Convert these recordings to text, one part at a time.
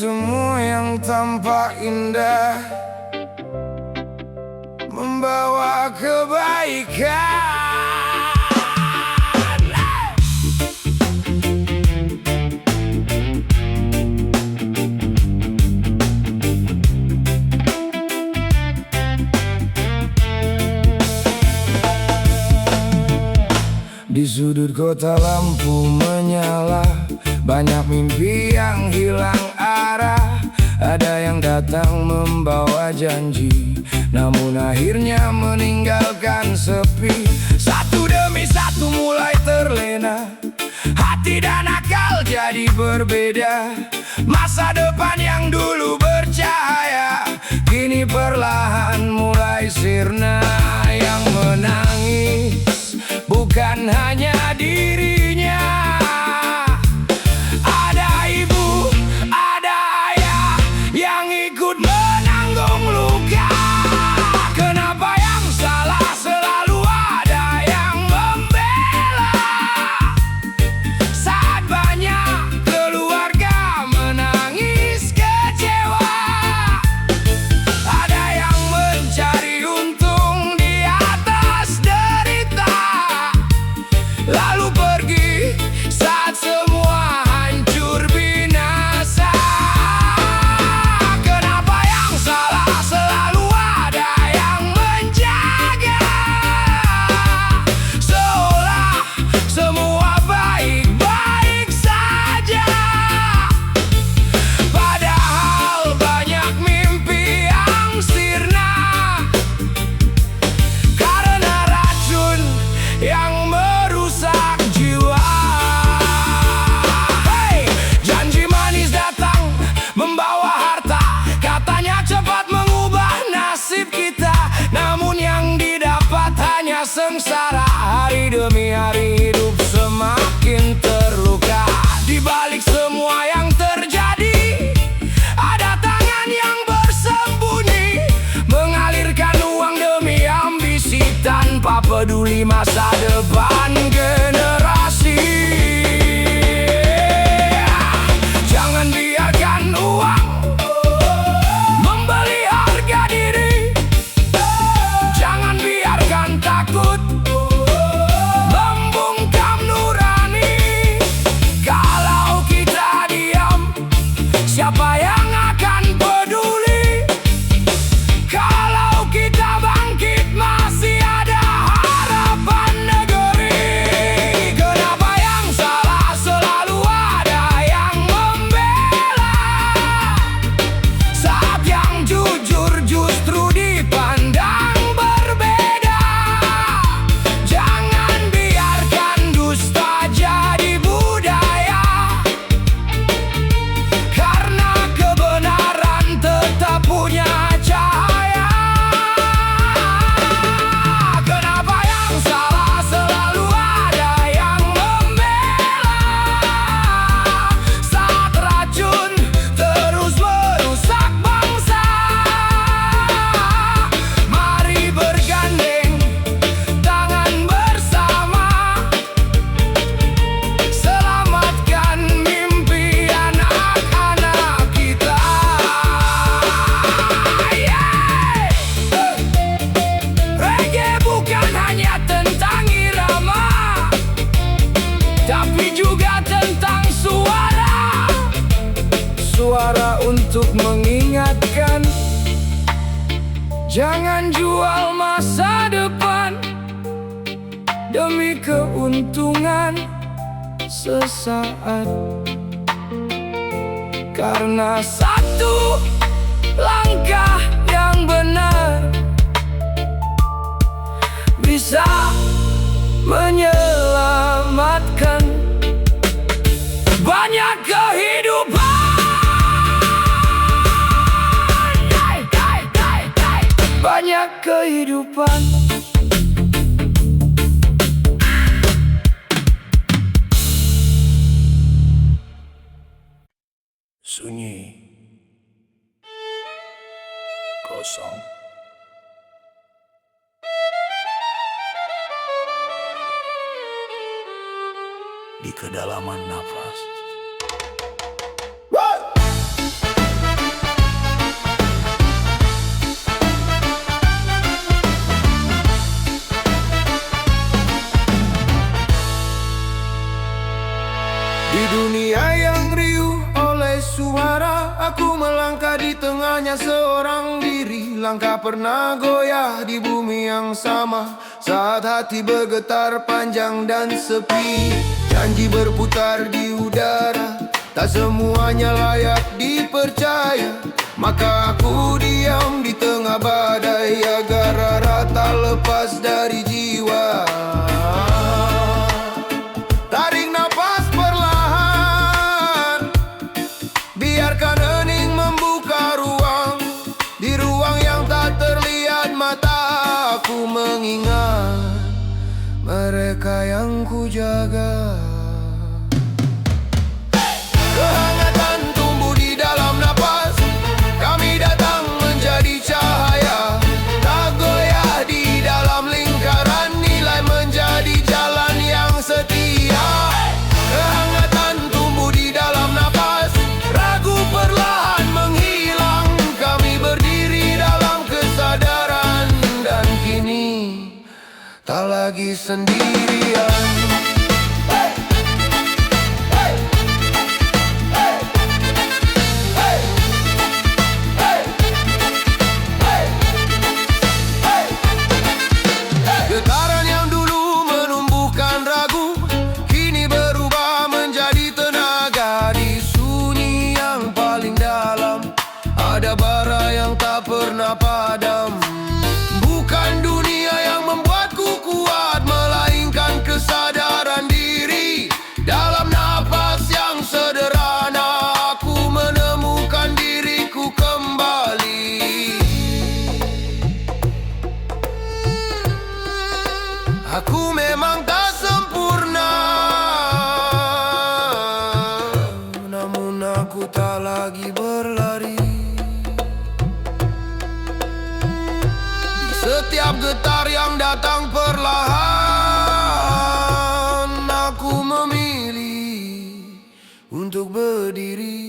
semua yang tampak indah membawa kebaikan. Di sudut kota lampu menyala, banyak mimpi yang hilang arah. Ada yang datang membawa janji, namun akhirnya meninggalkan sepi. Satu demi satu mulai terlena, hati dan akal jadi berbeda. Masa depan yang dulu bercahaya kini perlahan mulai sirna. Yang menangis bukan hanya dirinya, ada ibu, ada ayah yang ikut menanggung luka. Kenapa yang salah selalu ada yang membela? Saat banyak keluarga menangis kecewa, ada yang mencari untung di atas derita, lalu pergi saat semua hancur binasa. Kenapa yang salah selalu ada yang menjaga, seolah semua baik-baik saja, padahal banyak mimpi yang sirna karena racun yang merusak jiwa. Hey, janji manis datang membawa harta, katanya cepat mengubah nasib kita, namun yang didapat hanya sengsara. Hari demi hari hidup semakin terluka. Di balik semua yang terjadi, ada tangan yang bersembunyi, mengalirkan uang demi ambisi, tanpa peduli masa depan generasi. Jangan biarkan uang membeli harga diri, jangan biarkan takut membungkam nurani. Kalau kita diam, siapa yang akan peduli? Kalau kita bangkit, masih ada harapan negeri. Kenapa yang salah selalu ada yang membela, saat yang jujur justru dipandang berbeda? Jangan biarkan dusta jadi budaya, karena kebenaran tetap punya cahaya. Kenapa yang salah selalu ada yang membela, saat racun terus merusak bangsa? Mari bergandeng tangan bersama, selamatkan mimpi anak-anak kita. Reggae bukan hanya tentang irama, tapi juga tentang suara. Suara untuk mengingatkan, jangan jual masa depan demi keuntungan sesaat. Karena satu langkah yang benar bisa menyelamatkan banyak kehidupan. Banyak kehidupan. Sunyi, kosong. Di kedalaman nafas. di tengahnya seorang diri. Langkah pernah goyah di bumi yang sama, saat hati bergetar panjang dan sepi. Janji berputar di udara, tak semuanya layak dipercaya. Maka aku diam di tengah badai, agar rara tak lepas dari jiwa. Tarik nafas perlahan, biarkan hening membuka ruang. Di ruang yang tak terlihat mata, aku mengingat mereka yang ku jaga. Kehangatan tumbuh di dalam napas, kami datang menjadi cahaya. Tak goyah di dalam lingkaran, nilai menjadi jalan yang setia. Kehangatan tumbuh di dalam napas, ragu perlahan menghilang. Kami berdiri dalam kesadaran, dan kini tak lagi sendirian. Getaran yang dulu menumbuhkan ragu, kini berubah menjadi tenaga. Di sunyi yang paling dalam, ada bara yang tak pernah padam. Bukan dunia yang membuatku kuat, melainkan kesadaran diri. Dalam napas yang sederhana, aku menemukan diriku kembali. Aku memang tak sempurna, namun aku tak lagi berlari. Di setiap getar yang datang perlahan, aku memilih untuk berdiri.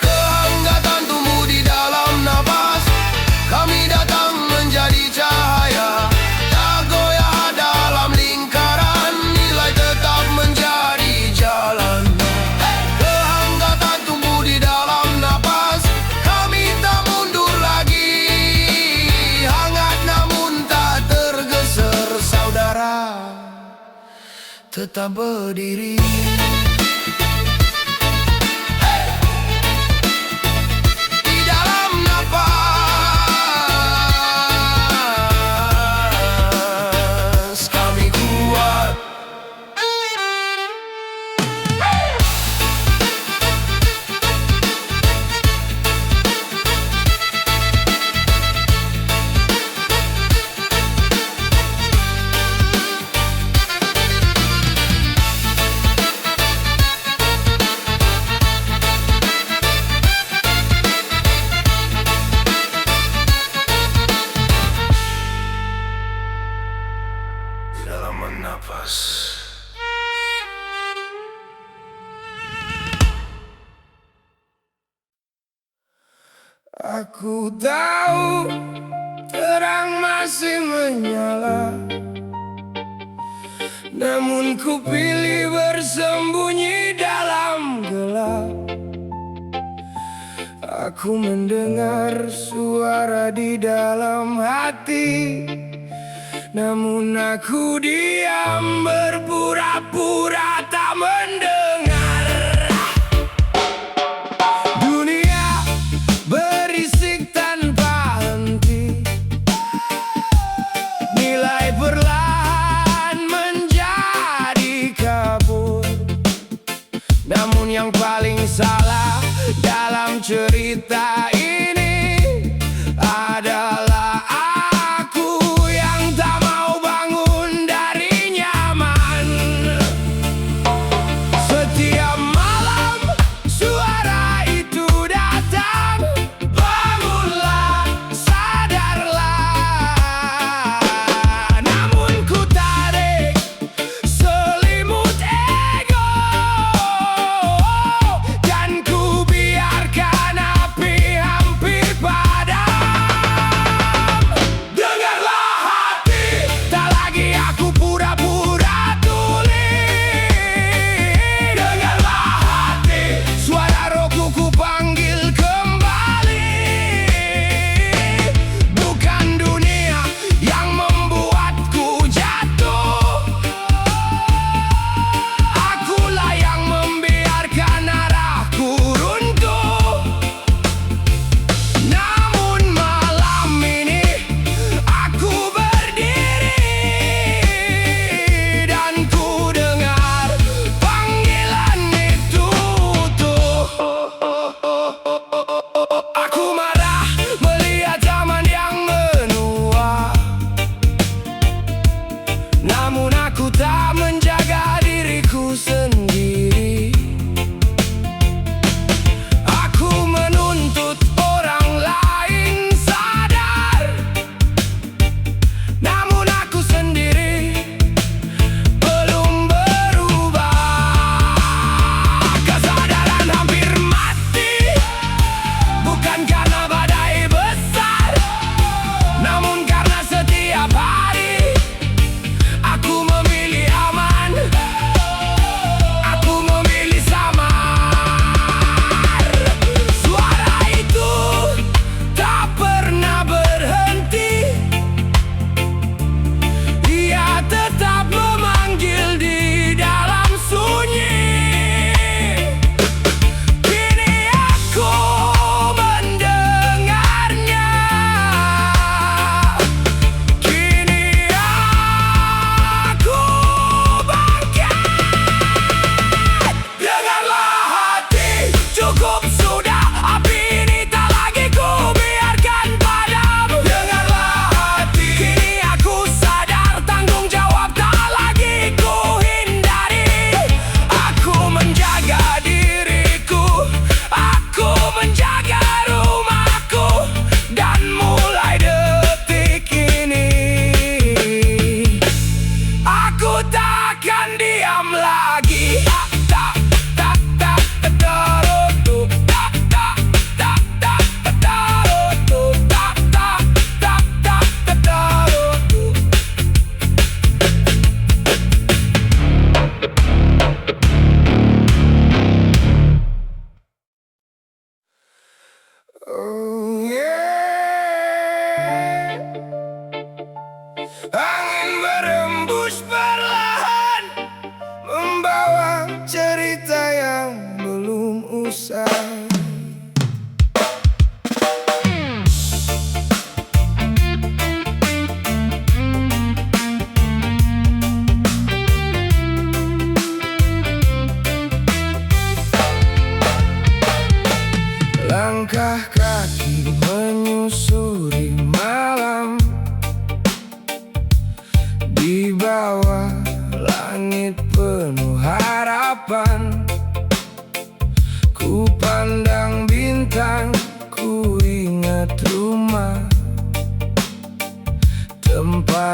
Kehangatan tumbuh di dalam napas, kami datang menjadi cahaya. Tak goyah dalam lingkaran, nilai tetap menjadi jalan. Kehangatan tumbuh di dalam napas, kami tak mundur lagi. Hangat namun tak tergeser, saudara tetap berdiri. Di dalam napas, kami kuat. Di dalam napas. Aku tahu terang masih menyala, namun ku pilih bersembunyi dalam gelap. Aku mendengar suara di dalam hati, namun aku diam berpura-pura tak mendengar. Dunia berisik tanpa henti, nilai perlahan menjadi kabur. Namun yang paling salah dalam cerita ini adalah aku yang tak mau bangun dari nyaman.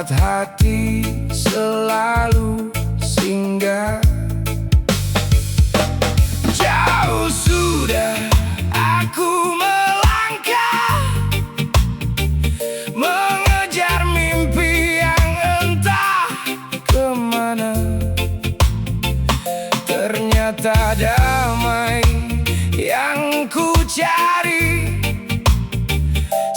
tempat hati selalu singgah. Jauh sudah aku melangkah, mengejar mimpi yang entah kemana. Ternyata damai yang ku cari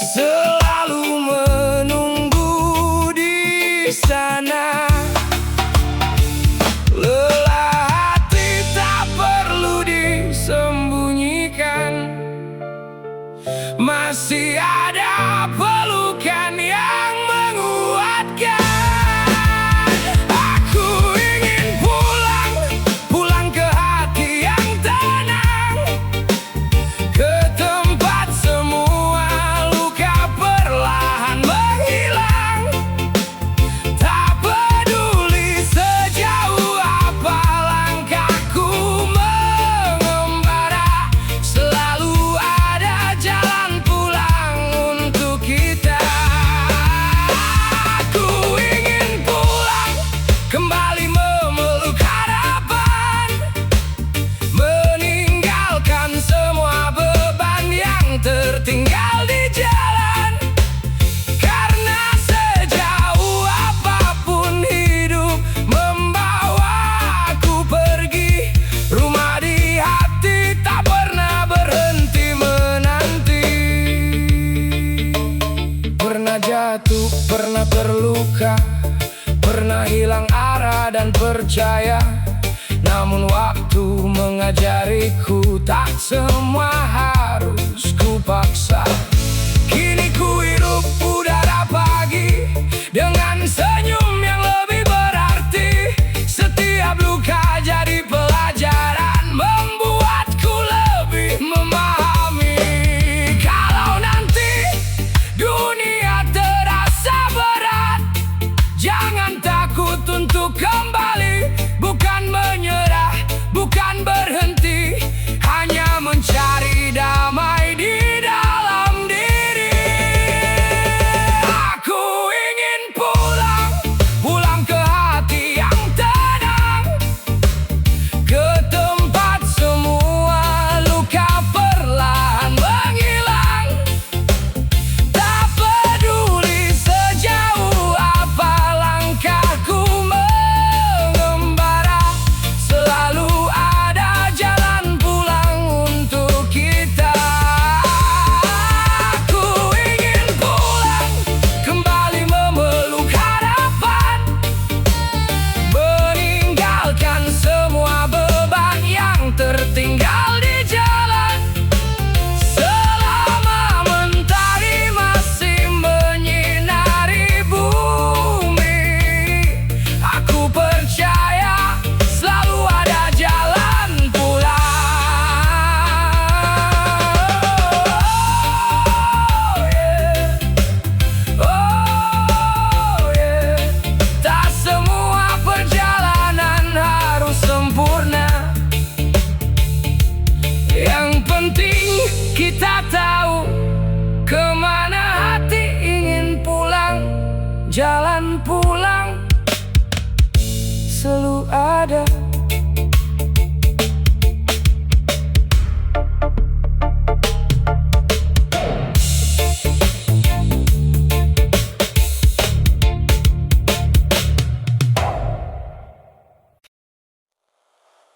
selalu menunggu di sana. Lelah hati tak perlu disembunyikan, masih ada pelukan yang menguatkan. Aku ingin pulang, pulang ke hati yang tenang, ke tempat semua luka perlahan menghilang. Tak peduli sejauh apa langkahku mengembara, selalu ada jalan pulang untuk kita. Aku ingin pulang, kembali memeluk harapan, meninggalkan semua beban yang tertinggal di jalan. Karena sejauh apapun hidup membawa aku pergi, rumah di hati tak pernah berhenti menanti. Pernah jatuh, pernah terluka, pernah hilang arah dan percaya. Namun waktu mengajariku tak semua harus ku paksa. Kini ku hirup udara pagi dengan senyum yang lebih berarti. Setiap luka jadi pelajaran, membuatku lebih memahami. Kalau nanti dunia terasa berat, jangan takut untuk kembali. Bukan menyerah, bukan berhenti, hanya mencari damai di dalam diri. Aku ingin pulang, pulang ke hati yang tenang, ke tempat semua luka perlahan menghilang. Tak peduli sejauh apa langkahku mengembara, selalu ada jalan pulang untuk kita. Aku ingin pulang, kembali memeluk harapan, meninggalkan semua beban yang tertinggal di jalan. Selama mentari masih menyinari bumi, aku percaya selalu ada jalan pulang. Oh yeah. Tak semua perjalanan harus sempurna. Yang penting kita tahu kemana hati ingin pulang. Jalan pulang selalu ada.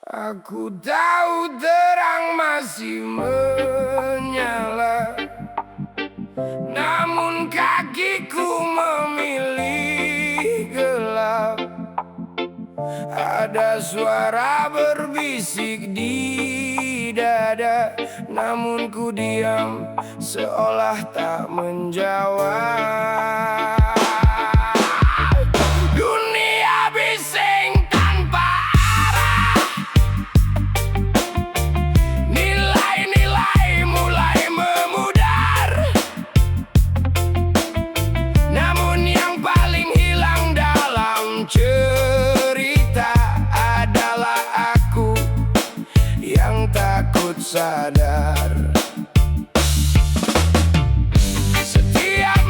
Aku tahu terang masih menyala, namun kakiku memilih gelap. Ada suara berbisik di dada, namun ku diam seolah tak menjawab. Dunia bising tanpa arah, nilai-nilai mulai memudar. Namun yang paling hilang dalam cerita adalah aku yang takut sadar. Setiap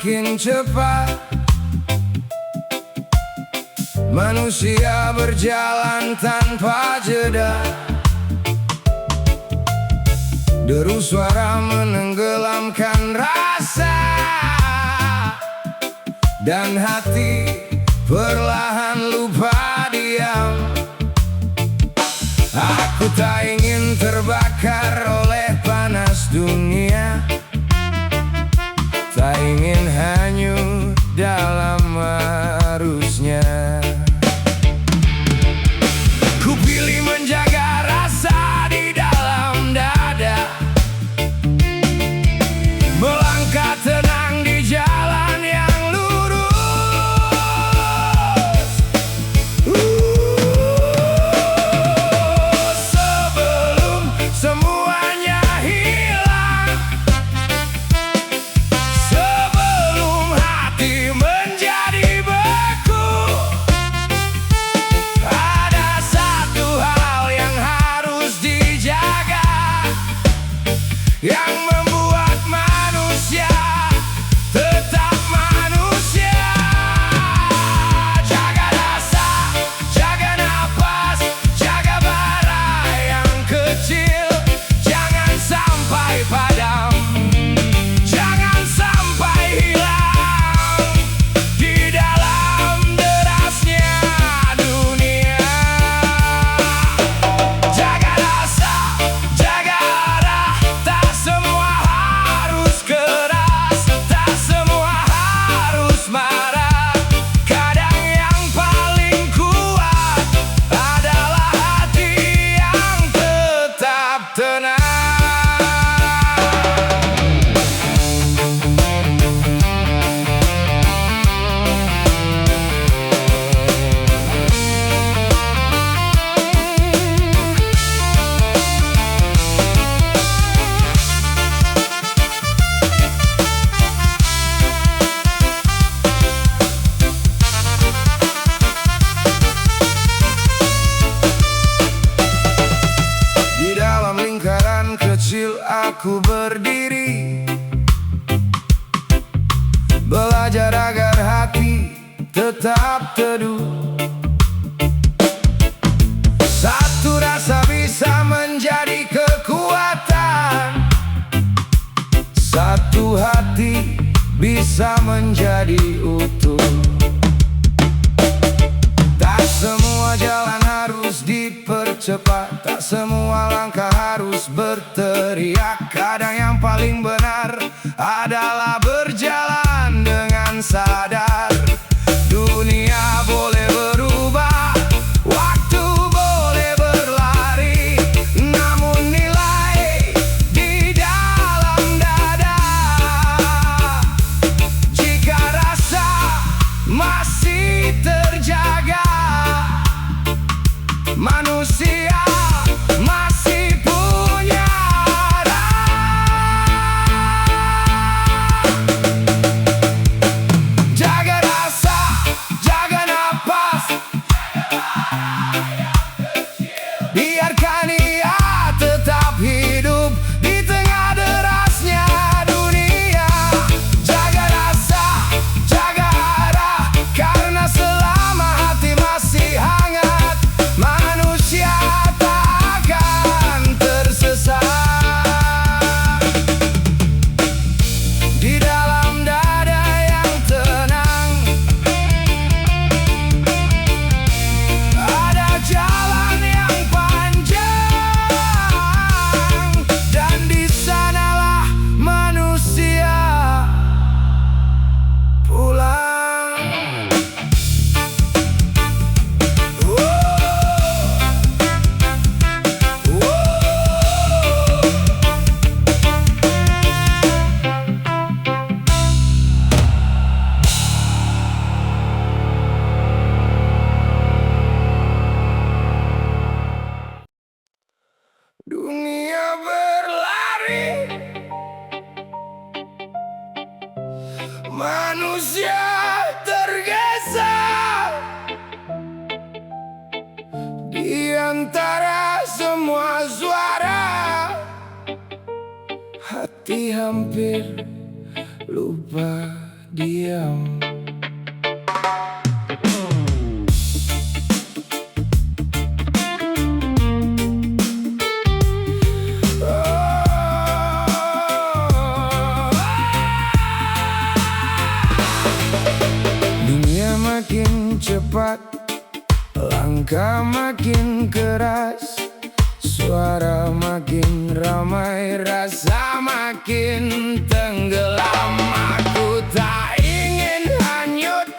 semakin cepat. Manusia berjalan tanpa jeda. Deru suara menenggelamkan rasa, dan hati perlahan lupa diam. Aku tak ingin terbakar oleh panas dunia, tak ingin hanyut dalam arusnya. Ku pilih menjaga rasa di dalam dada, melangkah tenang di jalan yang lurus. Sebelum semuanya hilang, sebelum hati menjadi beku, ada satu hal yang harus dijaga, yang membuat manusia tetap manusia. Jaga rasa, jaga napas, jaga bara yang kecil, jangan sampai padam, jangan sampai hilang di dalam derasnya dunia. Jaga rasa, jaga arah, tak semua harus keras, tak semua harus marah. Kadang yang paling kuat adalah hati yang tetap tenang. Di dalam lingkaran kecil aku berdiri, belajar agar hati tetap teduh. Satu rasa bisa menjadi kekuatan, satu hati bisa menjadi utuh. Tak semua jalan harus dipercepat, tak semua langkah harus berteriak. Kadang yang paling benar adalah berjalan dengan sadar. Dunia boleh berubah, waktu boleh berlari, namun nilai di dalam dada. Jika rasa masih terjaga, manusia masih punya arah. Jaga rasa, jaga napas, biarkan ia tetap hidup di tengah derasnya dunia. Jaga rasa, jaga arah, karena selama hati masih hangat, manusia tak akan tersesat. Di dalam dada yang tenang ada jalan yang panjang, dan di sanalah manusia pulang. Dunia berlari, manusia tergesa di antara semua suara. Hati hampir lupa diam. Dunia makin cepat, langkah makin keras, suara makin ramai, rasa makin tenggelam. Aku tak ingin hanyut,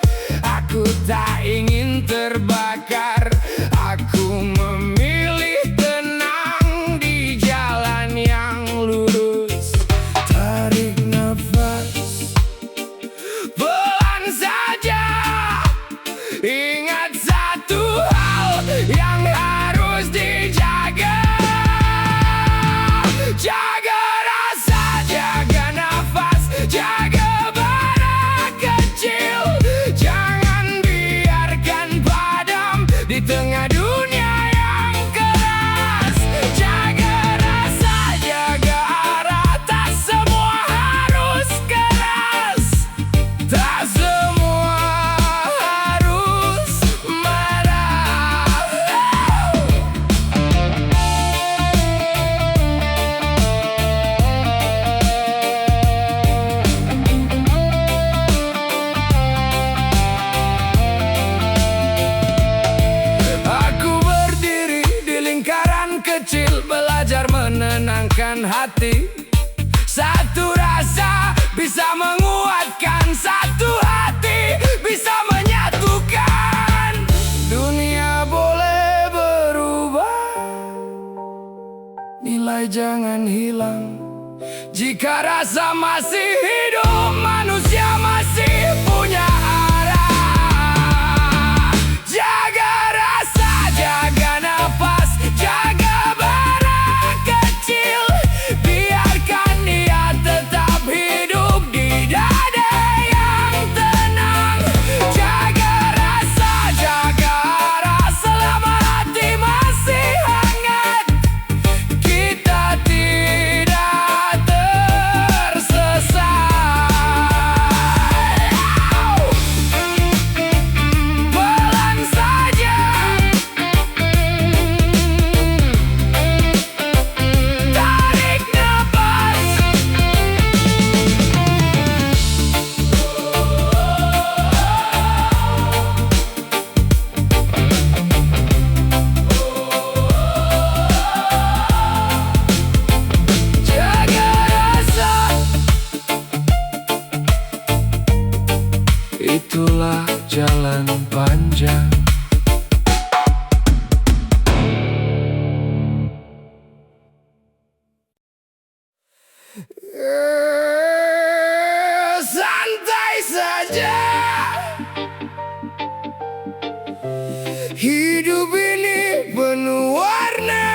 aku tak ingin terbakar. Aku memilih tenang di jalan yang lurus. Tarik nafas pelan saja, ingat satu hal yang harus dijaga. Jaga rasa, jaga nafas, jaga bara kecil. Jangan biarkan padam di tengah dunia yang keras. Jaga rasa, jaga arah, tak semua harus keras, tak semua harus marah. Aku berdiri di lingkaran kecil, belajar menenangkan hati. Satu rasa bisa menguatkan, satu hati bisa menyatukan. Dunia boleh berubah, nilai jangan hilang. Jika rasa masih hidup, manusia masih punya arah. Jaga rasa, jaga nafas, jaga bara kecil. Biarkan dia tetap hidup di dada yang tenang. Jaga rasa, jaga arah, selama hati masih hangat, kita tidak tersesat. Pelan saja, tarik nafas. Jaga rasa, itulah jalan panjang. Santai saja, hidup ini penuh warna.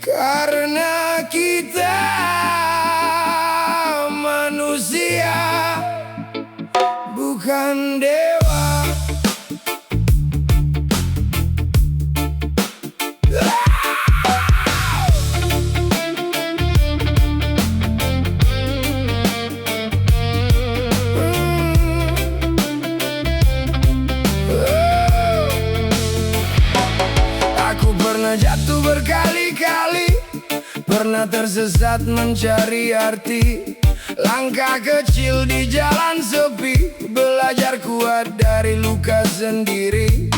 Karena kita manusia, bukan dewa. Aku pernah jatuh berkali-kali, pernah tersesat mencari arti. Langkah kecil di jalan sepi, belajar kuat dari luka sendiri.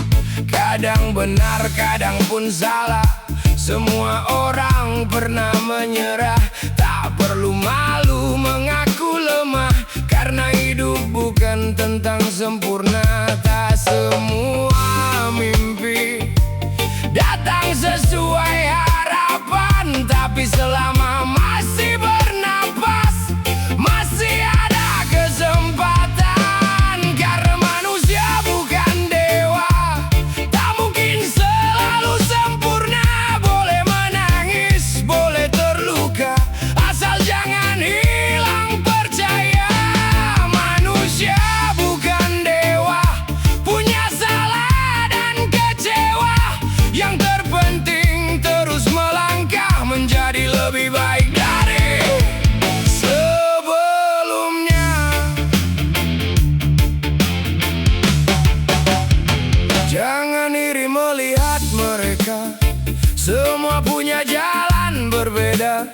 Kadang benar, kadang pun salah, semua orang pernah menyerah. Tak perlu malu mengaku lemah, karena hidup bukan tentang sempurna. Tak semua mimpi datang sesuai harapan, tapi selama masih bernapas, masih ada kesempatan. Karena manusia bukan dewa, tak mungkin selalu sempurna. Boleh menangis, boleh terluka, asal jangan hilang percaya. Manusia bukan dewa, punya salah dan kecewa. Yang terpenting Semua punya jalan berbeda.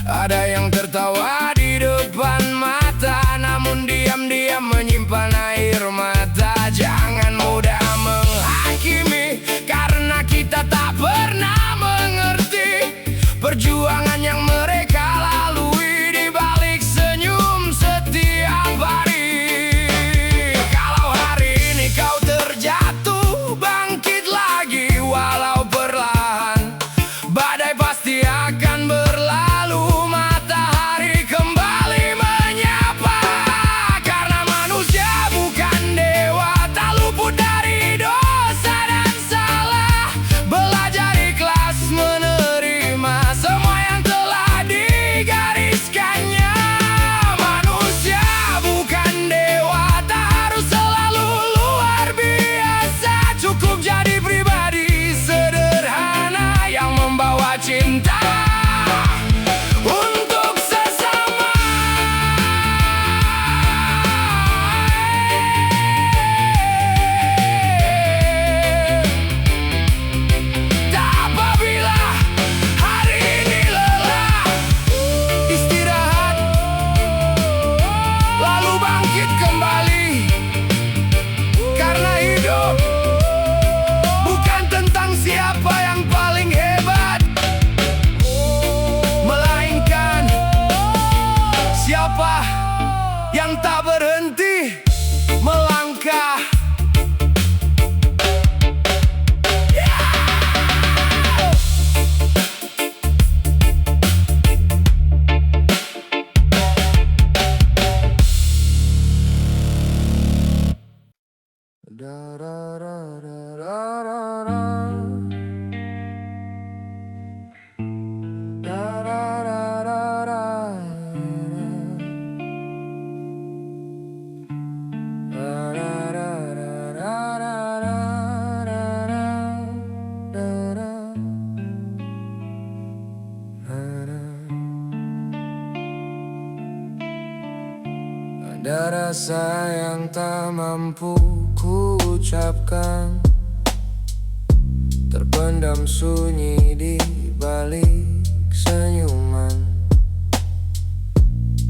Ada yang tertawa di depan mata, namun diam-diam menyimpan air mata. Jangan mudah menghakimi, karena kita tak pernah mengerti perjuangan yang mereka lalui di balik senyum setiap hari. Kalau hari ini kau terjatuh, bangkit lagi walau perlahan. Badai pasti akan berlalu, matahari kembali menyapa. Karena manusia bukan dewa, tak luput dari dosa dan salah. Belajar ikhlas menerima semua yang telah digariskannya. Manusia bukan dewa, tak harus selalu luar biasa. Cukup jadi pribadi sederhana yang membawa cinta untuk sesama. Tak apabila hari ini lelah, istirahat, lalu bangkit kembali. Karena hidup bukan tentang siapa yang paling hebat, melainkan siapa yang tak berhenti melangkah. Ada rasa yang tak mampu ku ucapkan, terpendam sunyi di balik senyuman.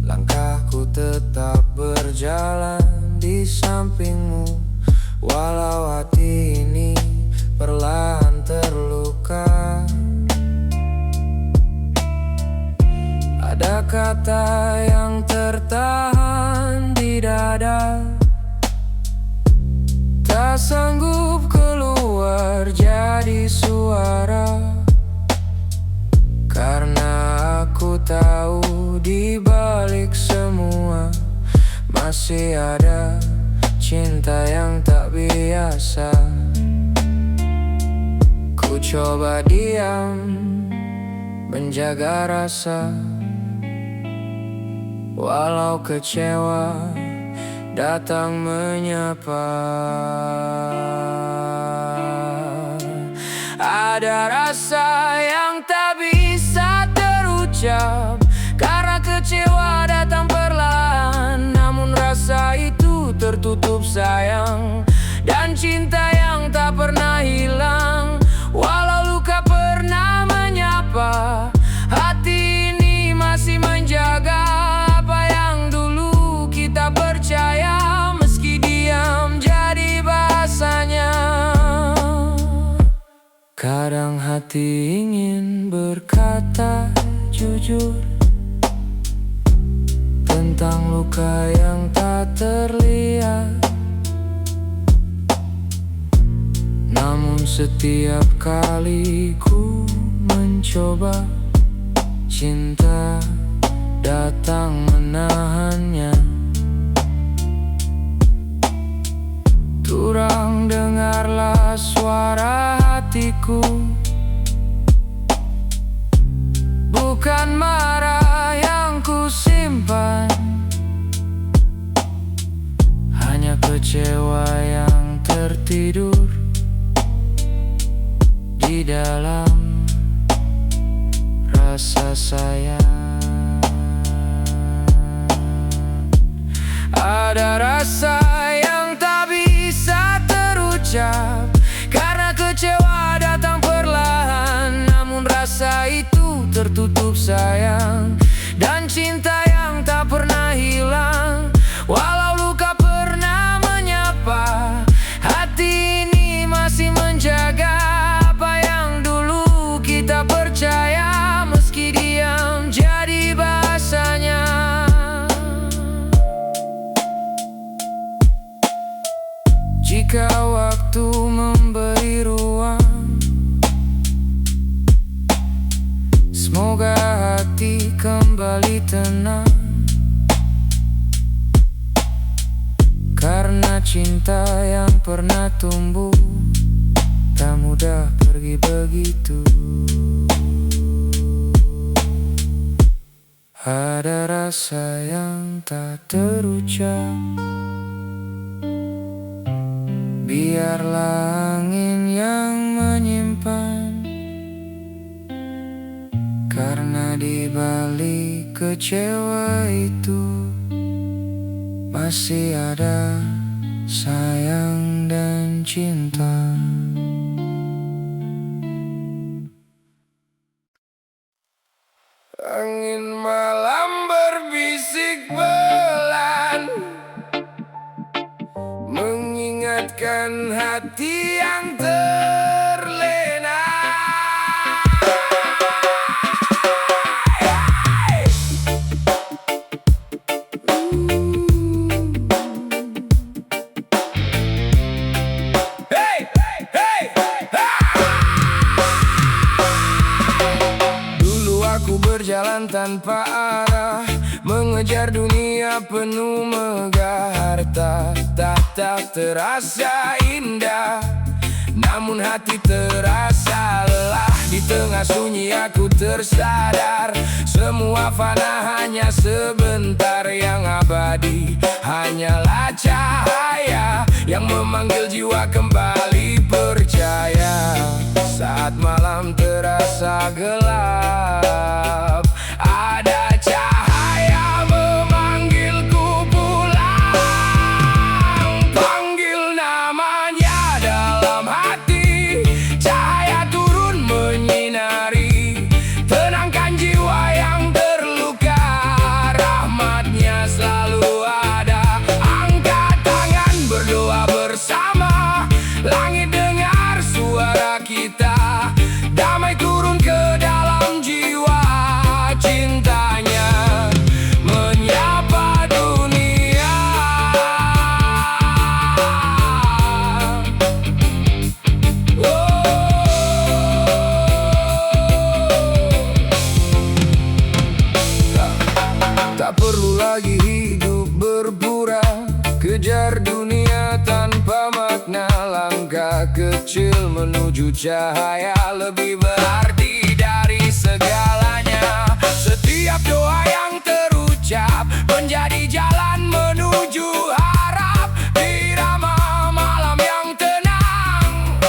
Langkahku tetap berjalan di sampingmu, walau hati ini perlahan terluka. Ada kata yang tertahan di dada, tak sanggup keluar jadi suara. Karena aku tahu di balik semua masih ada cinta yang tak biasa. Ku coba diam, menjaga rasa, walau kecewa datang menyapa. Ada rasa yang tak bisa terucap, karena kecewa datang perlahan. Namun rasa itu tertutup sayang, dan cinta yang tak pernah hilang. Walau luka pernah menyapa, hati ini masih menjaga apa yang dulu kita percaya. Meski diam jadi bahasanya, kadang hati ingin berkata jujur tentang luka yang tak terlihat. Namun setiap kali ku mencoba, cinta datang menahannya. Turang dengarlah suara hatiku, bukan marah yang ku simpan, hanya kecewa yang tertidur di dalam rasa sayang. Ada rasa yang tak bisa terucap, karena kecewa datang perlahan. Namun tertutup sayang, dan cinta yang tak pernah hilang. Walau luka pernah menyapa, hati ini masih menjaga apa yang dulu kita percaya. Meski diam jadi bahasanya. Jika waktu memberi ruang, semoga hati kembali tenang. Karena cinta yang pernah tumbuh tak mudah pergi begitu. Ada rasa yang tak terucap, biarlah angin yang menyimpan. Karena di balik kecewa itu masih ada sayang dan cinta. Angin malam berbisik pelan, mengingatkan hati yang terlena. Hey, hey, dulu aku berjalan tanpa arah, mengejar dunia penuh megah harta. Tak terasa indah, namun hati terasa lelah. Di tengah sunyi aku tersadar, semua fana hanya sebentar. Yang abadi hanyalah cahaya yang memanggil jiwa kembali percaya. Saat malam terasa gelap, ada cahaya memanggilku pulang. Panggil namanya dalam hati, cahaya turun menyinari, tenangkan jiwa yang terluka. Rahmatnya selalu ada. Angkat tangan berdoa bersama, langit dengar suara kita. Damai turun ke dalam jiwa, cintanya menyapa dunia. Tak perlu lagi hidup berpura, kejar dunia tanpa makna. Langkah kecil menuju cahaya lebih berarti dari segalanya. Setiap doa yang terucap menjadi jalan menuju harap. Irama malam yang tenang,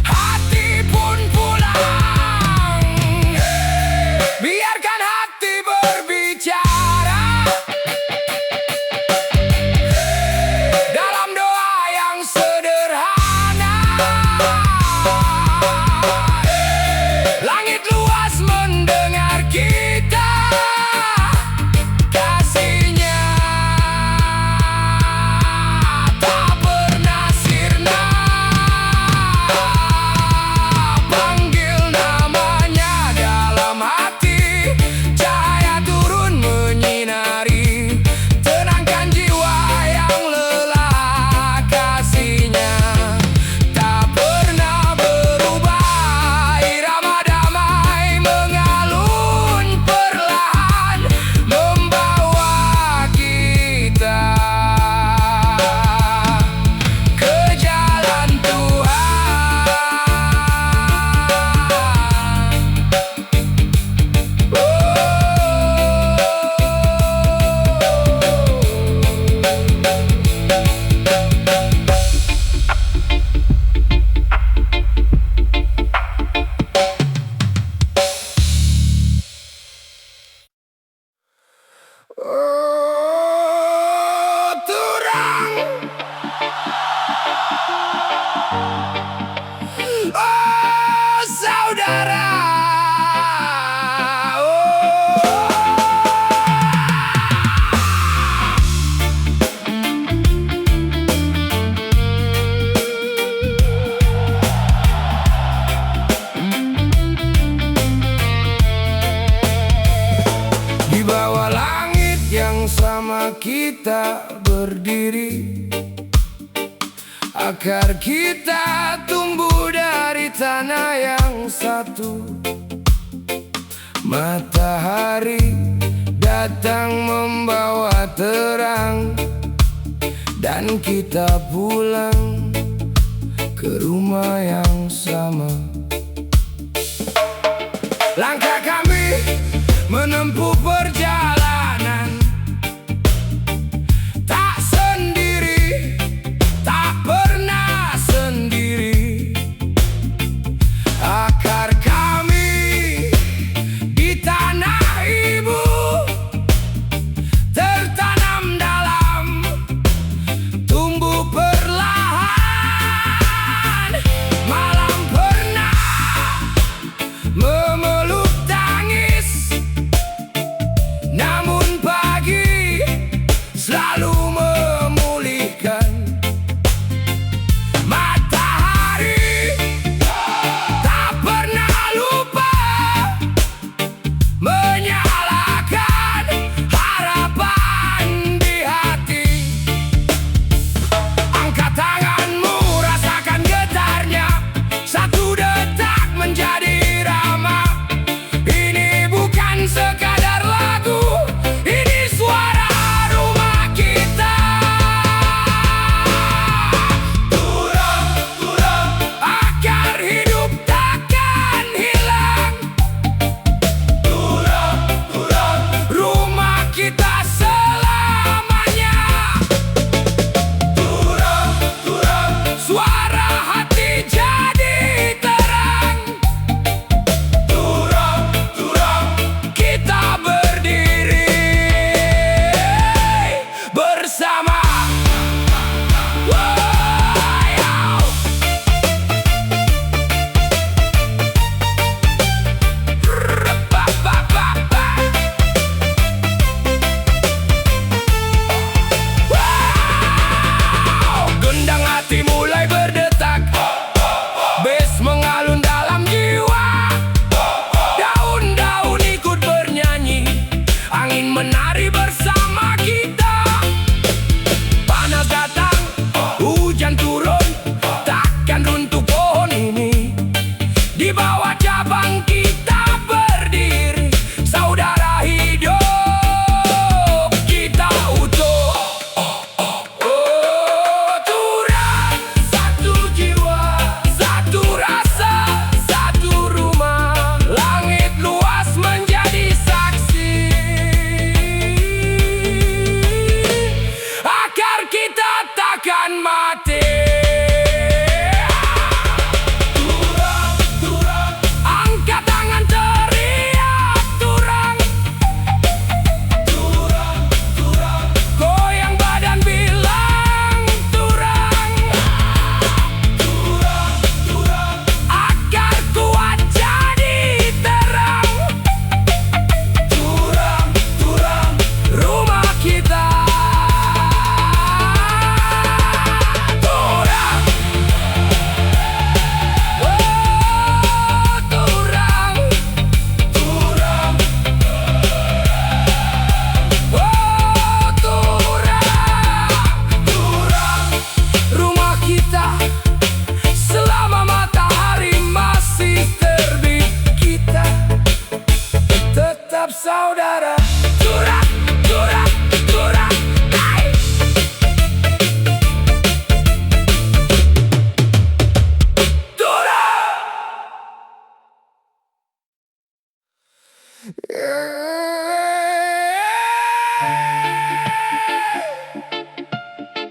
hati pun pulang. Biarkan hati berbicara dalam doa yang sederhana. Langit luas mendengar kita, kasihnya rumah kita berdiri, akar kita tumbuh dari tanah yang satu. Matahari datang membawa terang, dan kita pulang ke rumah yang sama. Langkah kami menempuh perjalanan, tak sendiri, tak pernah sendiri. Akar kami di tanah ibu, tertanam dalam, tumbuh perlahan. Malam pernah memeluk tangis, namun pagi selalu memulihkan. Matahari tak pernah lupa menyalakan harapan di hati. Angkat tanganmu, rasakan getarnya, satu detak menjadi irama. Ini bukan sekadar lagu, ini suara rumah kita. Turang, turang, akar hidup takkan hilang. Turang, turang, rumah kita selamanya. Turang, turang, suara hati jadi terang. Turang, turang, kita berdiri bersama. Wow. Ba-ba-ba-ba. Wow. Gendang hati mulai berdetak, bes mengalun dalam jiwa. Daun-daun ikut bernyanyi, angin menari bersama kita. Panas datang, hujan turun, takkan runtuh pohon ini. Di bawah cabang kita berdiri, saudara hidup kita utuh. Oh, turang, satu jiwa, satu rasa, satu rumah. Langit luas menjadi saksi, akar kita takkan mati. Turang, turang, angkat tangan teriak turang. Turang, turang, goyang badan bilang turang. Turang, turang, akar kuat jadi terang. Turang, turang, rumah kita. Turang, oh, turang, turang, oh, turang, turang, rumah kita. Selama matahari masih terbit, kita tetap saudara. Turang, turang, turang, hai. Turang.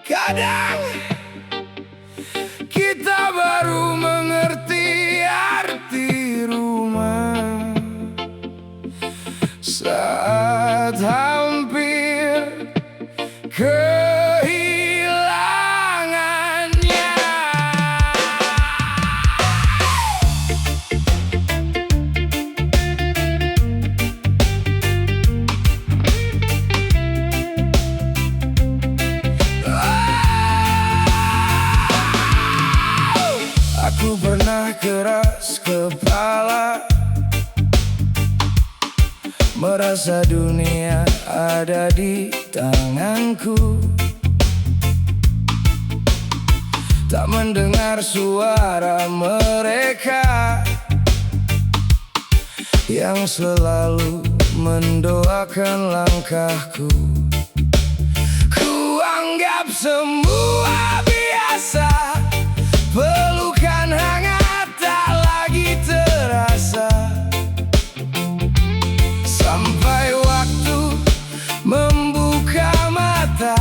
Kadang kita baru mengerti arti rumah saat hampir kehilangannya. Aku pernah keras kepala, merasa dunia ada di tanganku. Tak mendengar suara mereka yang selalu mendoakan langkahku. Ku anggap semua biasa, pelukan hangat tak lagi terasa, sampai waktu membuka mata.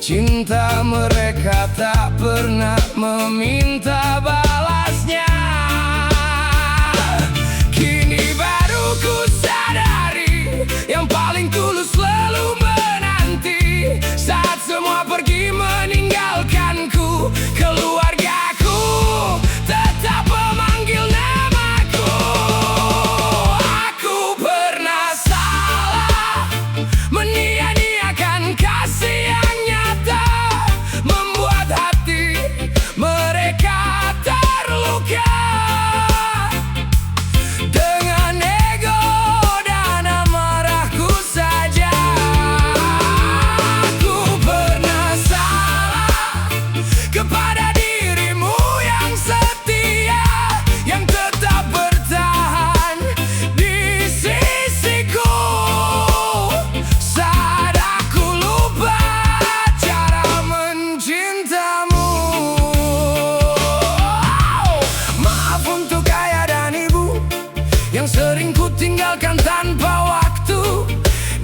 Cinta mereka tak pernah meminta balasnya. Kini baru ku sadari, yang paling tulus selalu menanti. Saat semua pergi meninggalkanku, keluargaku tetap memanggil namaku. Aku pernah salah, menyia-nyiakan kasih yang nyata, membuat hati mereka terluka. Dengan ego dan amarahku saja, aku pernah salah kepada dirimu yang setia, yang tetap bertahan di sisiku. Saat aku lupa cara mencintamu. Maaf untuk ayah dan ibu yang sering ku tinggalkan tanpa waktu.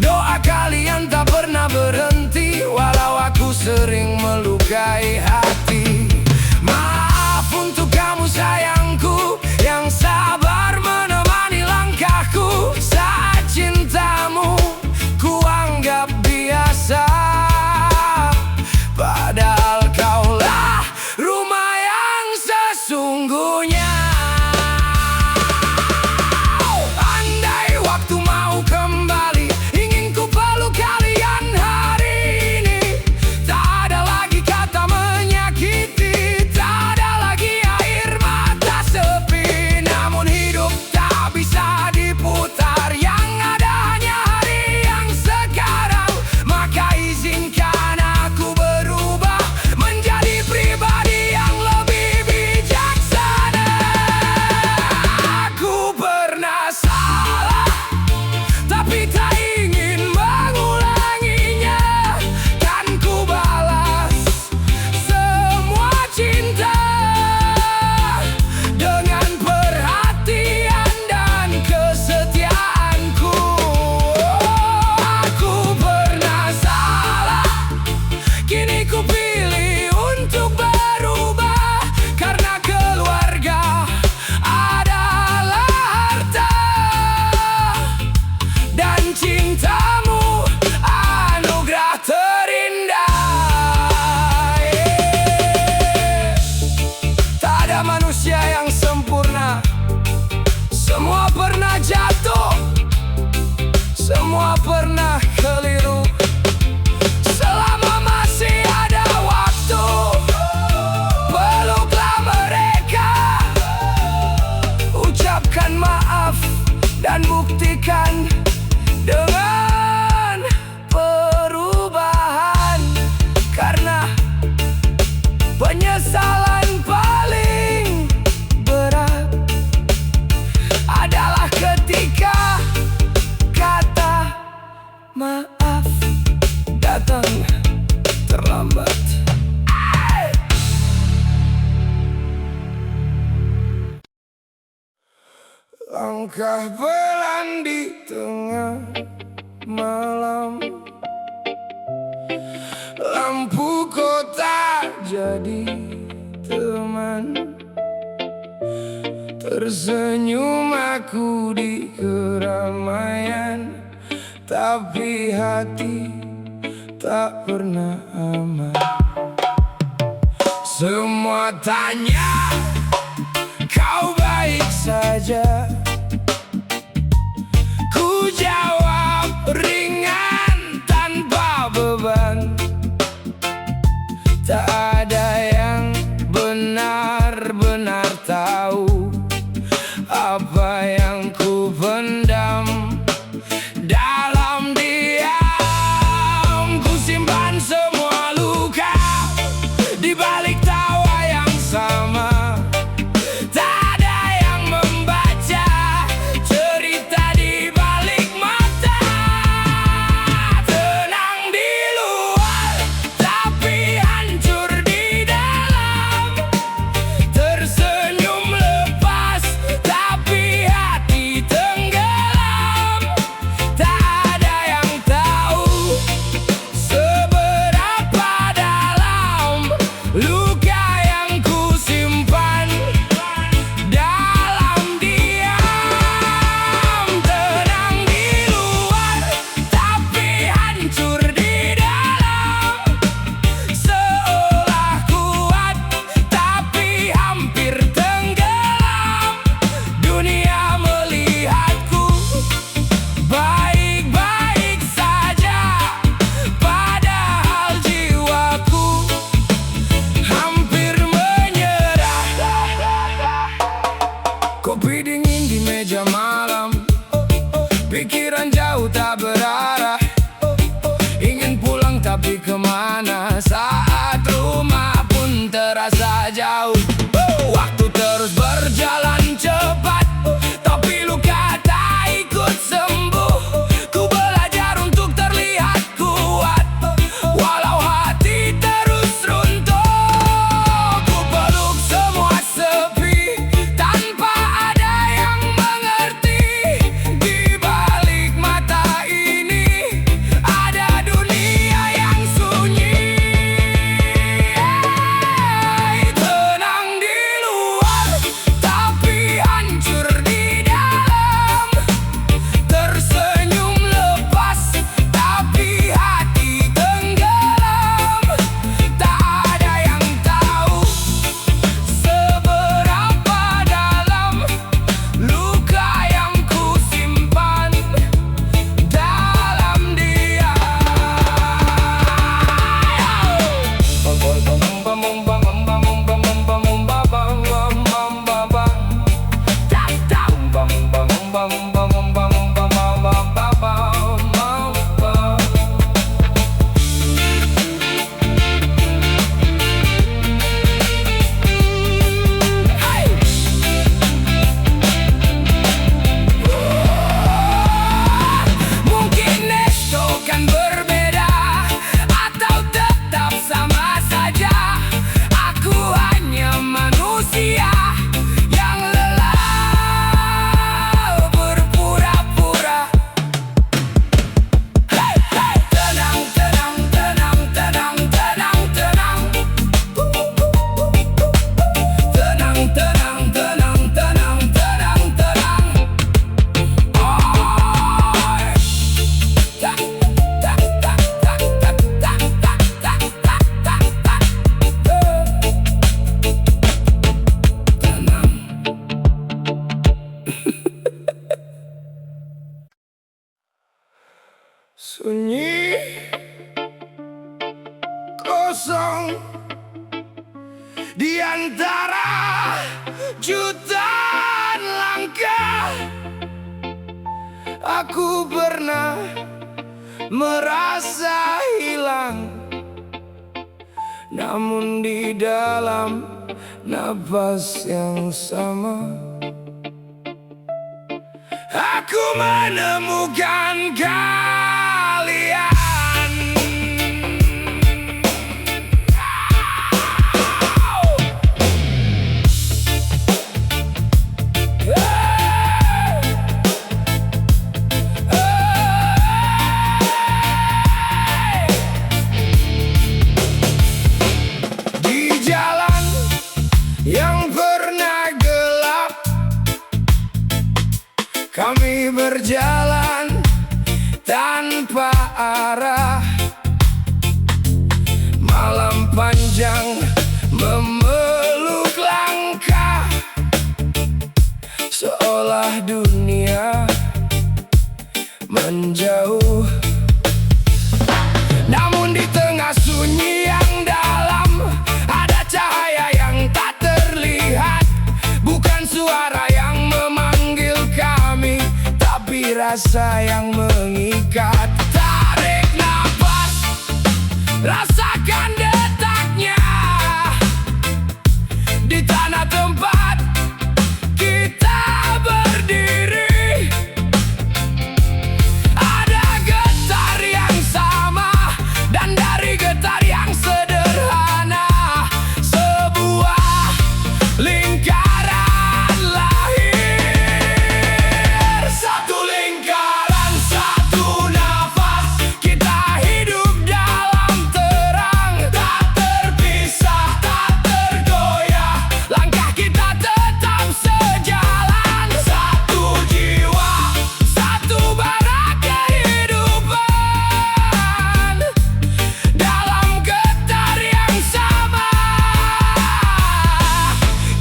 Doa kalian tak pernah berhenti, walau aku sering melukai hati. Maaf untuk kamu sayangku, yang sabar menemani langkahku. Saat cintamu ku anggap biasa, padahal kaulah rumah yang sesungguhnya. Andai waktu mau kembali, ingin ku peluk kalian hari ini. Tak ada lagi kata menyakiti, tak ada lagi air mata sepi. Namun hidup tak bisa diputar, yang ada hanya hari yang sekarang. Maka izinkan aku berubah menjadi pribadi yang lebih bijaksana. Aku pernah salah, tapi tak ingin mengulanginya. Kan ku balas semua cinta dengan perhatian dan kesetiaanku. Aku pernah salah, kini ku pilih untuk berubah. Karena keluarga adalah harta, dan cintamu anugerah terindah. Tak ada manusia yang sempurna, semua pernah jatuh, semua pernah keliru. Selama masih ada waktu, peluklah mereka, ucapkan maaf dan buktikan dengan perubahan. Karena penyesalan paling berat adalah ketika kata maaf datang terlambat. Langkah pelan di tengah malam, lampu kota jadi teman. Tersenyum aku di keramaian, tapi hati tak pernah aman. Semua tanya, kau baik saja? Ku jawab ringan tanpa beban. Tak ada yang benar-benar tahu apa yang ku pendam. hingga malam. Pikiran jauh tak berarah, ingin pulang tapi kemana. Saat rumah pun terasa jauh. Waktu terus berjalan cepat, tapi luka tak ikut sembuh. Ku belajar untuk terlihat kuat, walau hati terus runtuh. Ku peluk semua sepi, tanpa ada yang mengerti. Di balik mata ini, ada dunia yang sunyi. Tenang di luar, tapi hancur di dalam. Tersenyum lepas, tapi hati tenggelam. Tak ada yang tahu seberapa dalam luka yang ku simpan dalam diam. Mungkin esok kan berbeda, atau tetap sama saja. Aku hanya manusia yang lelah berpura-pura. Tenang, tenang, tenang, tenang, tenang, tenang. Tenang, tenang, tenang, tenang, tenang, tenang. Sunyi, kosong, di antara jutaan langkah. Aku pernah merasa hilang, namun di dalam napas yang sama, aku menemukan kalian. Di jalan yang pernah gelap, kami berjalan tanpa arah. Malam panjang memeluk langkah, seolah dunia menjauh. Namun di tengah sunyi yang dalam, ada cahaya yang tak terlihat. Bukan suara yang memanggil kami, tapi rasa yang mengikat. Tarik nafas, rasakan detaknya di tanah tempat kita berdiri. Ada getar yang sama, dan dari getar yang sederhana, sebuah lingkaran lahir. Satu lingkaran, satu nafas, kita hidup dalam terang. Tak terpisah, tak tergoyah, langkah kita tetap sejalan. Satu jiwa, satu bara kehidupan, dalam getar yang sama,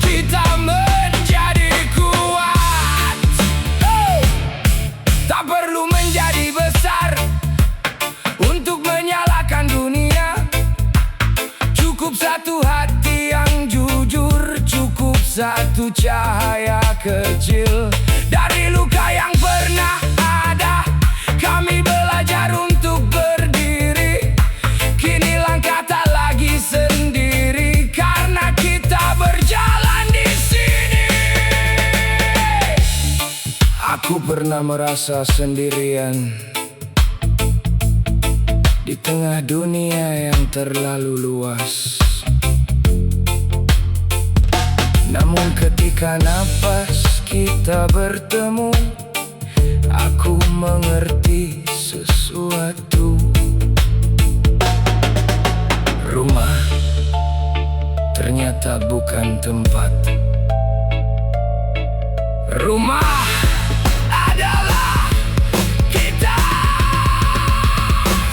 kita menjadi kuat. Tak perlu menjadi besar untuk menyalakan dunia. Cukup satu hati yang jujur, cukup satu cahaya kecil dari Aku pernah merasa sendirian di tengah dunia yang terlalu luas. Namun ketika napas kita bertemu, aku mengerti sesuatu. Rumah ternyata bukan tempat. Rumah adalah kita.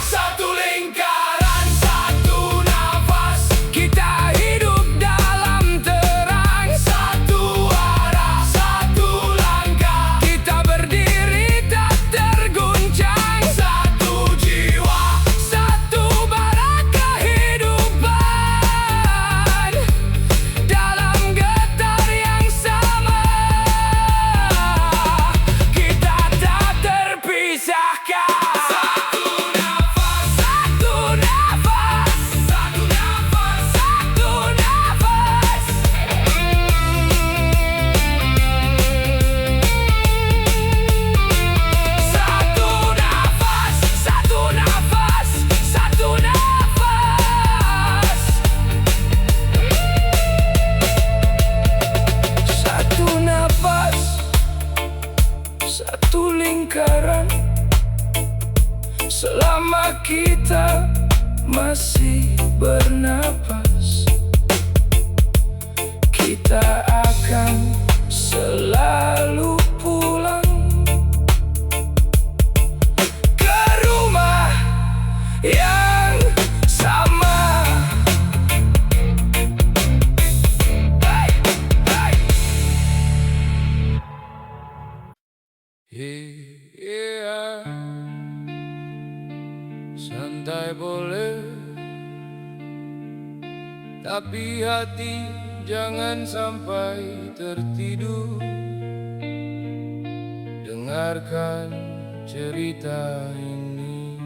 Satu lingkaran, satu nafas. Kita hidup dalam terang. Satu arah, satu langkah. Kita berdiri tak terguncang. Satu jiwa, Satu bara kehidupan dalam getar yang sama. Kita tak terpisahkan. satu nafas, Satu nafas, satu nafas. satu nafas. Satu nafas, satu nafas, satu nafas. Satu nafas, satu lingkaran. Selama kita masih bernapas, kita akan selalu pulang ke rumah yang sama. Hey, hey. Yeah. Santai boleh, tapi hati jangan sampai tertidur. Dengarkan cerita ini.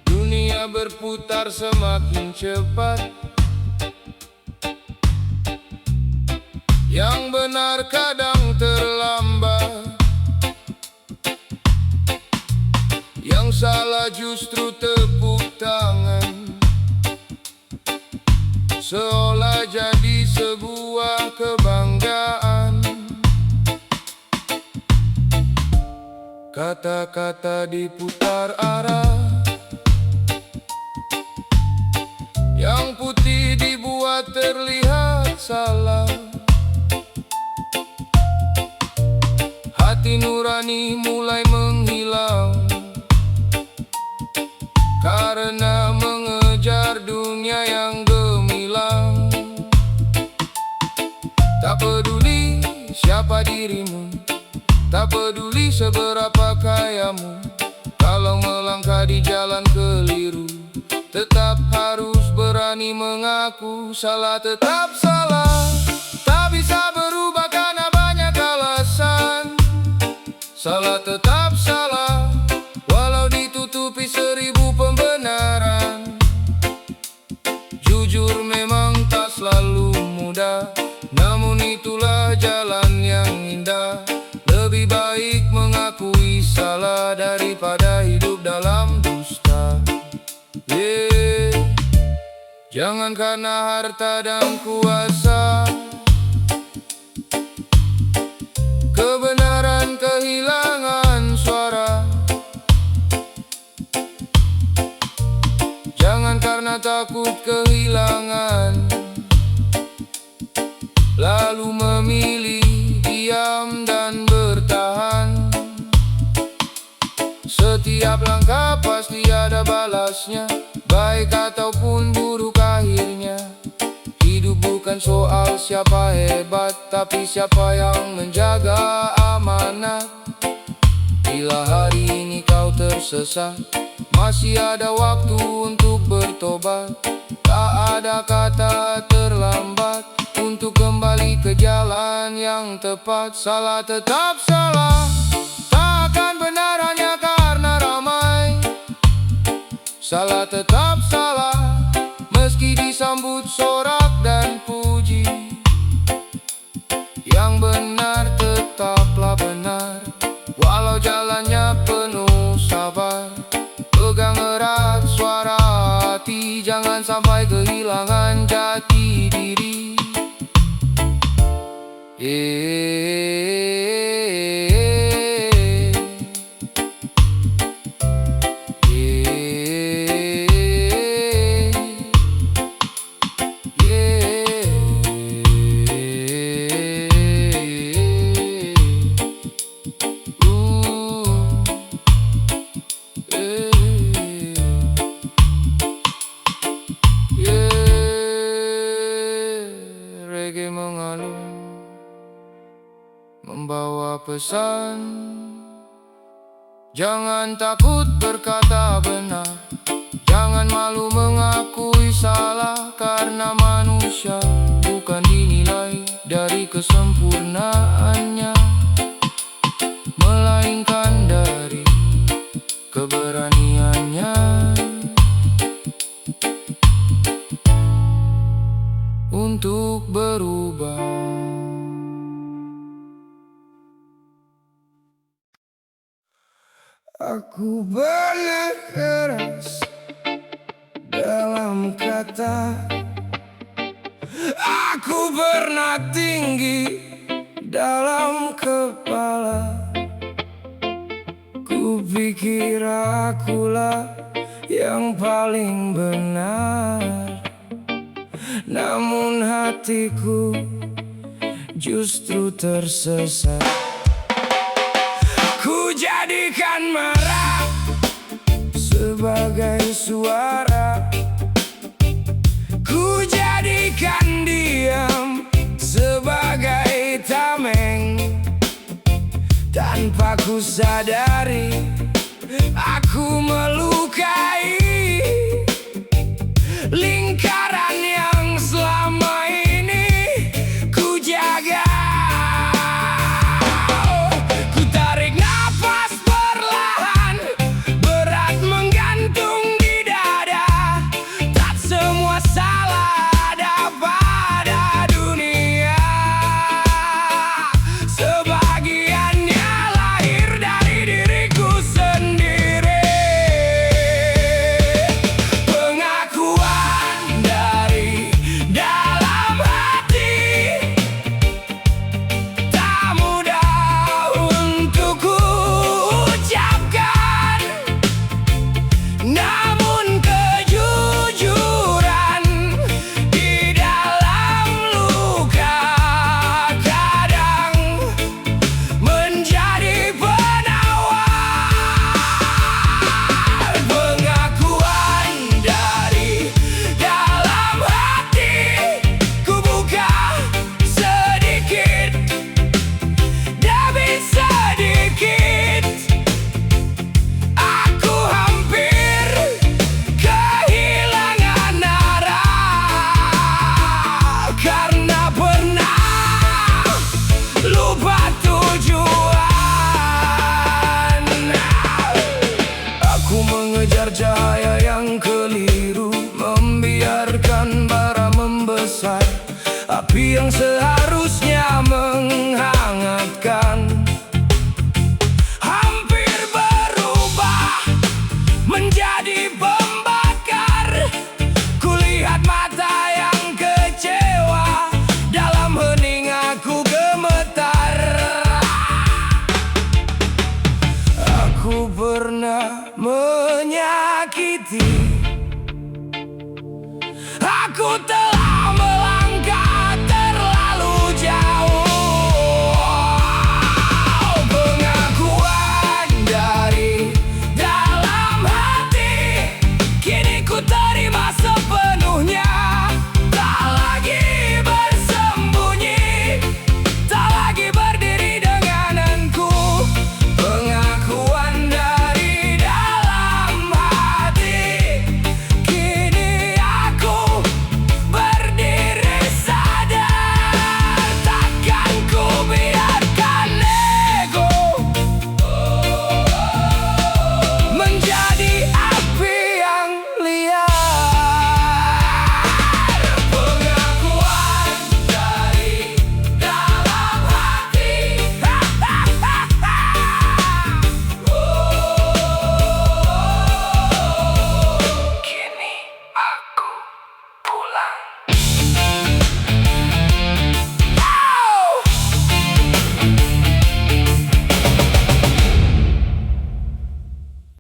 Dunia berputar semakin cepat. Yang benar kadang terlambat. Yang salah justru tepuk tangan, seolah jadi sebuah kebanggaan. Kata-kata diputar arah, yang putih dibuat terlihat salah. Hati nurani mulai menghilang karena mengejar dunia yang gemilang. Tak peduli siapa dirimu, tak peduli seberapa kayamu, kalau melangkah di jalan keliru, tetap harus berani mengaku salah tetap salah. Tak bisa berubah karena banyak alasan. Salah tetap salah, walau ditutupi 1000 pembenaran. Jujur memang tak selalu mudah, namun itulah jalan yang indah. Lebih baik mengakui salah daripada hidup dalam dusta. Jangan karena harta dan kuasa kebenaran kehilangan suara. Jangan karena takut kehilangan lalu memilih diam dan bertahan. Setiap langkah pasti ada balasnya, baik ataupun buruk akhirnya. Hidup bukan soal siapa hebat, tapi siapa yang menjaga amanat. Bila hari ini kau tersesat, masih ada waktu untuk bertobat. Tak ada kata terlambat untuk kembali ke jalan yang tepat. Salah tetap salah, tak akan benar hanya karena ramai. Salah tetap salah, meski disambut sorak dan puji. Yang tetaplah benar. Walau jalannya penuh sabar, pegang erat suara hati, jangan sampai kehilangan jati diri. Reggae mengalun, membawa pesan. Jangan takut berkata benar, jangan malu mengakui salah. Karena manusia bukan dinilai dari kesempurnaannya, melainkan dari keberaniannya untuk berubah. Aku pernah keras dalam kata, aku pernah tinggi dalam kepala. Ku pikir akulah yang paling benar, namun hatiku justru tersesat. Ku jadikan marah sebagai suara, ku jadikan diam sebagai tameng. Tanpa ku sadari, aku melukai lingkaran yang selama ini ku jaga. Ku tarik nafas perlahan, berat menggantung di dada. Tak semua salah ada pada dunia, sebagiannya lahir dari diriku sendiri. Pengakuan dari dalam hati tak mudah untuk ku ucapkan, namun kejujuran di dalam luka kadang menjadi penawar. Pengakuan dari dalam hati ku buka sedikit demi sedikit. Aku hampir kehilangan arah karena pernah lupa tujuan. Aku mengejar cahaya yang keliru, membiarkan bara membesar, api yang